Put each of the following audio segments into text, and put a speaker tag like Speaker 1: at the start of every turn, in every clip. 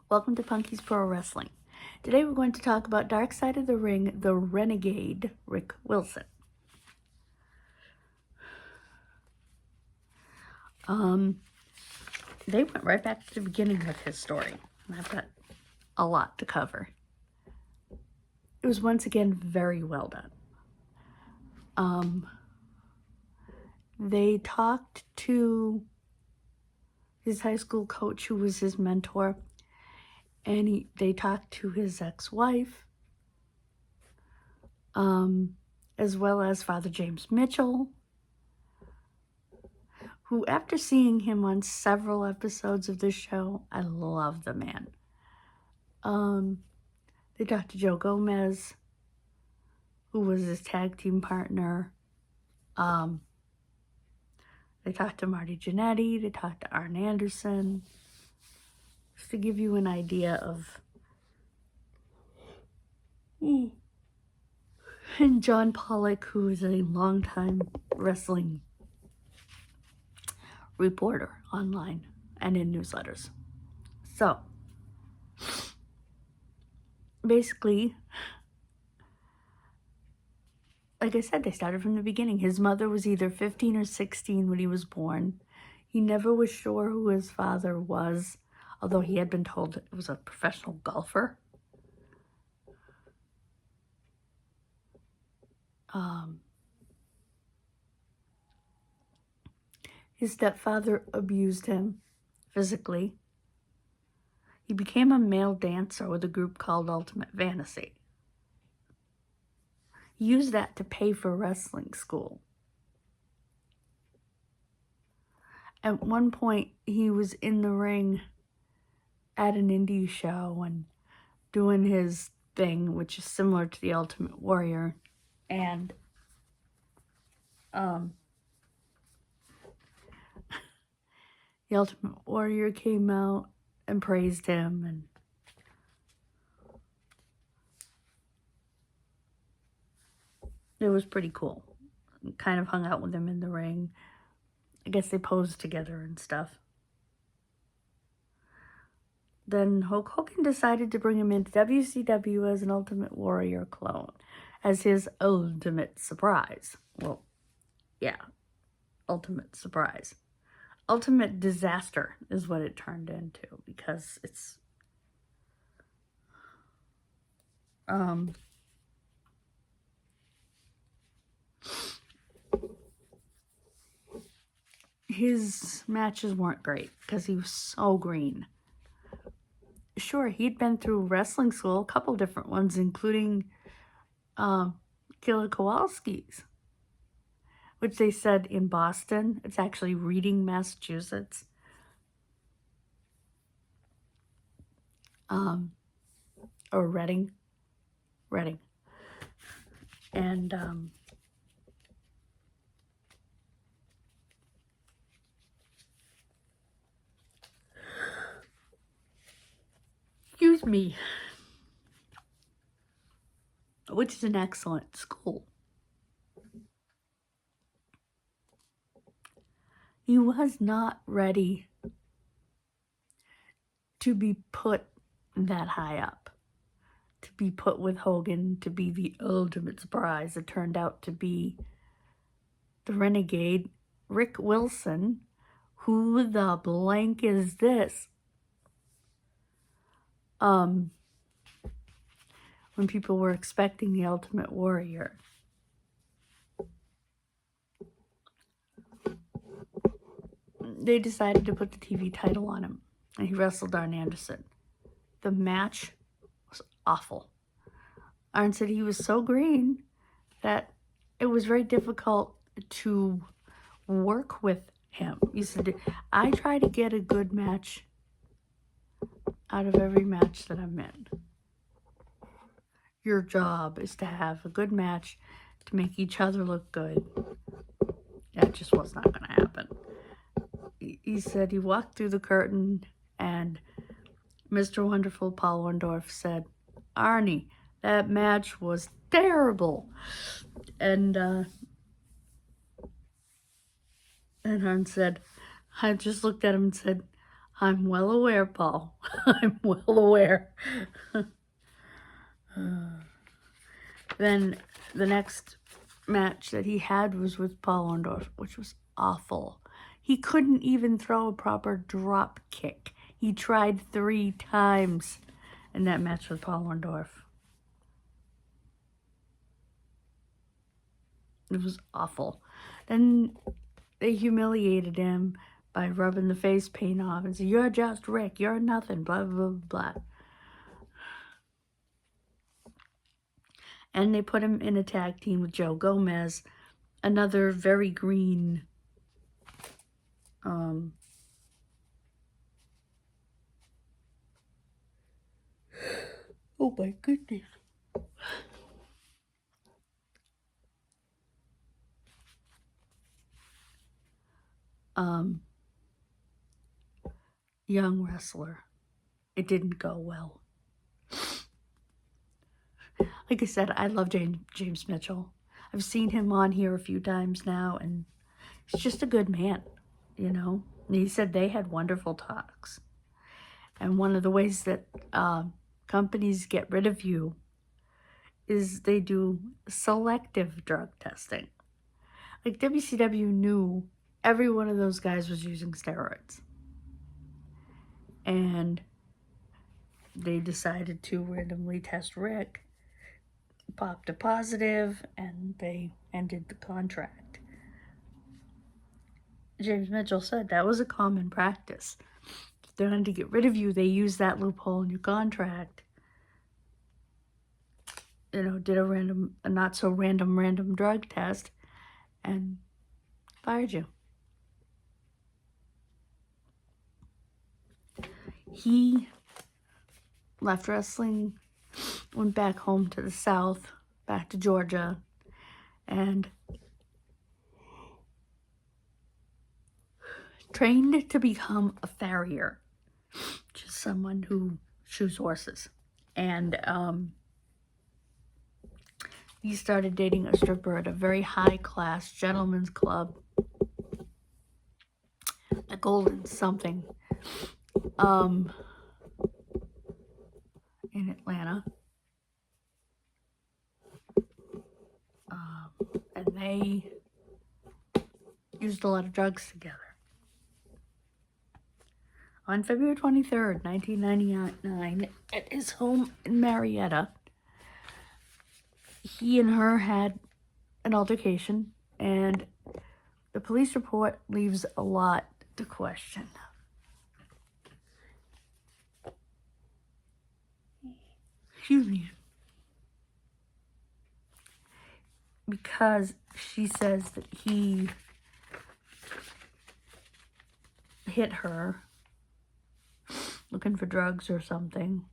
Speaker 1: Welcome to Punky's Pro Wrestling. Today we're going to talk about Dark Side of the Ring, the Renegade, Rick Wilson. They went right back to the beginning of his story, and I've got a lot to cover. It was once again very well done. They talked to his high school coach, who was his mentor, and they talked to his ex-wife, as well as Father James Mitchell, who, after seeing him on several episodes of this show, I love the man. They talked to Joe Gomez, who was his tag team partner. They talked to Marty Jannetty. They talked to Arn Anderson. Just to give you an idea of... And John Pollock, who is a longtime wrestling reporter online and in newsletters. So, basically, like I said, they started from the beginning. His mother was either 15 or 16 when he was born. He never was sure who his father was, although he had been told it was a professional golfer. His stepfather abused him physically. He became a male dancer with a group called Ultimate Fantasy. He used that to pay for wrestling school. At one point, he was in the ring at an indie show and doing his thing, which is similar to the Ultimate Warrior. And the Ultimate Warrior came out and praised him, and it was pretty cool. Kind of hung out with him in the ring. I guess they posed together and stuff. Then Hulk Hogan decided to bring him into WCW as an Ultimate Warrior clone, as his ultimate surprise. Well, yeah, ultimate surprise. Ultimate disaster is what it turned into, because it's his matches weren't great because he was so green. Sure, he'd been through wrestling school, a couple different ones, including Killer Kowalski's, which they said in Boston. It's actually Reading, Massachusetts. Or Reading. And excuse me, which is an excellent school. He was not ready to be put that high up, to be put with Hogan, to be the ultimate surprise. It turned out to be the Renegade, Rick Wilson. Who the blank is this? When people were expecting the Ultimate Warrior. They decided to put the TV title on him, and he wrestled Arn Anderson. The match was awful. Arn said he was so green that it was very difficult to work with him. He said, I try to get a good match out of every match that I'm in. Your job is to have a good match to make each other look good. That just was not going to happen. He said he walked through the curtain, and Mr. Wonderful Paul Orndorff said, Arnie, that match was terrible. And Arn said, I just looked at him and said, I'm well aware, Paul. I'm well aware. Then the next match that he had was with Paul Orndorff, which was awful. He couldn't even throw a proper drop kick. He tried 3 times in that match with Paul Orndorff. It was awful. Then they humiliated him by rubbing the face paint off and said, "You're just Rick, you're nothing, blah, blah, blah." And they put him in a tag team with Joe Gomez, another very green oh my goodness. Young wrestler. It didn't go well. Like I said, I love James Mitchell. I've seen him on here a few times now, and he's just a good man, you know. And he said they had wonderful talks. And one of the ways that companies get rid of you is they do selective drug testing. Like WCW knew every one of those guys was using steroids. And they decided to randomly test Rick, popped a positive, and they ended the contract. James Mitchell said that was a common practice. If they wanted to get rid of you, they used that loophole in your contract. You know, did a not so random drug test and fired you. He left wrestling, went back home to the South, back to Georgia, and trained to become a farrier, which is someone who shoes horses. And he started dating a stripper at a very high-class gentleman's club, the Golden something, in Atlanta. And they used a lot of drugs together. On February 23rd, 1999, at his home in Marietta, he and her had an altercation, and the police report leaves a lot to question. Excuse me. Because she says that he hit her looking for drugs or something.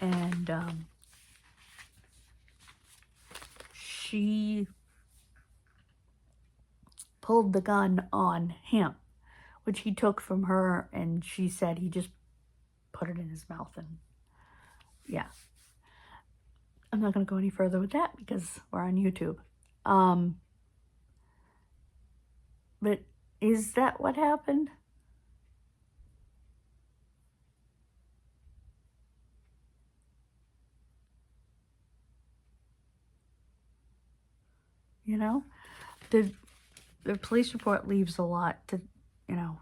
Speaker 1: And she pulled the gun on him, which he took from her, and she said he just put it in his mouth. And yeah, I'm not going to go any further with that because we're on YouTube. But is that what happened? You know, the police report leaves a lot to, you know,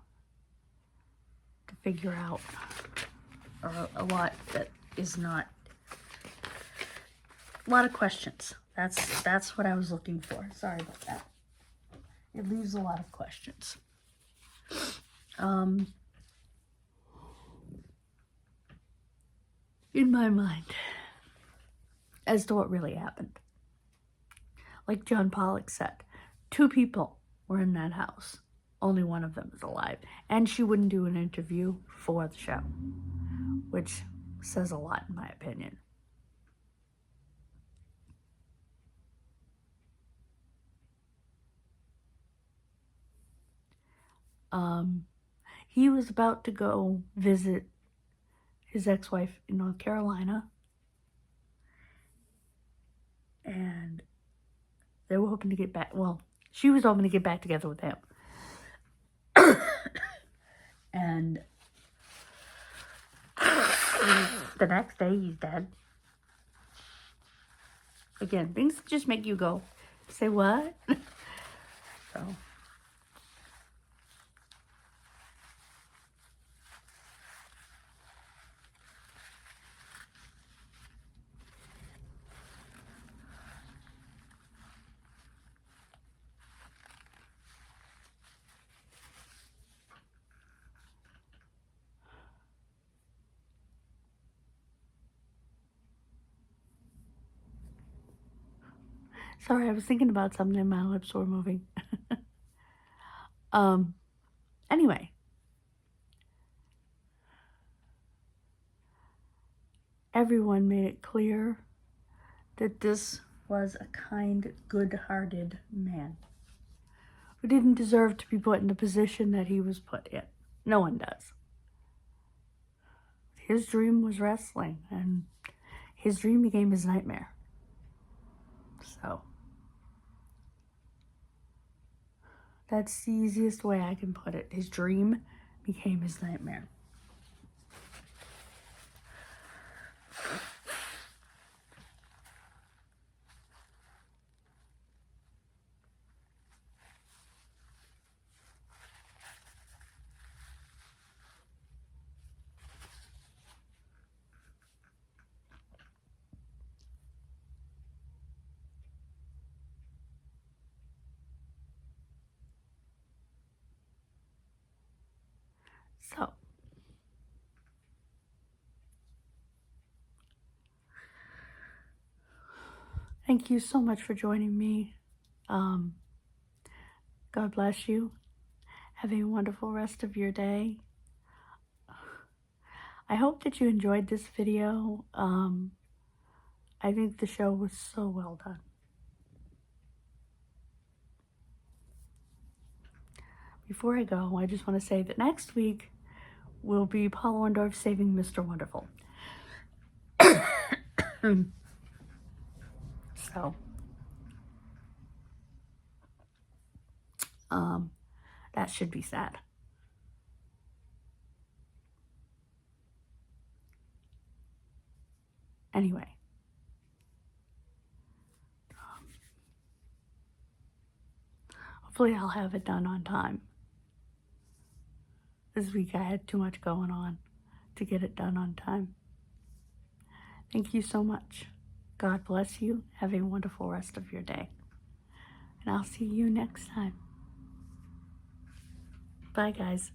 Speaker 1: to figure out, or a lot that is not, a lot of questions. That's what I was looking for. Sorry about that. It leaves a lot of questions. In my mind, as to what really happened. Like John Pollock said, 2 people were in that house. Only one of them is alive. And she wouldn't do an interview for the show, which says a lot in my opinion. He was about to go visit his ex-wife in North Carolina. And they were hoping to get back, well, she was hoping to get back together with him. And the next day he's dead. Again, things just make you go, say what? So. Sorry, I was thinking about something and my lips were moving. Anyway. Everyone made it clear that this was a kind, good-hearted man who didn't deserve to be put in the position that he was put in. No one does. His dream was wrestling, and his dream became his nightmare. So, that's the easiest way I can put it. His dream became his nightmare. So, thank you so much for joining me. God bless you. Have a wonderful rest of your day. I hope that you enjoyed this video. I think the show was so well done. Before I go, I just want to say that next week will be Paul Orndorff saving Mr. Wonderful. So, that should be sad. Anyway. Hopefully I'll have it done on time. This week I had too much going on to get it done on time. Thank you so much. God bless you. Have a wonderful rest of your day. And I'll see you next time. Bye, guys.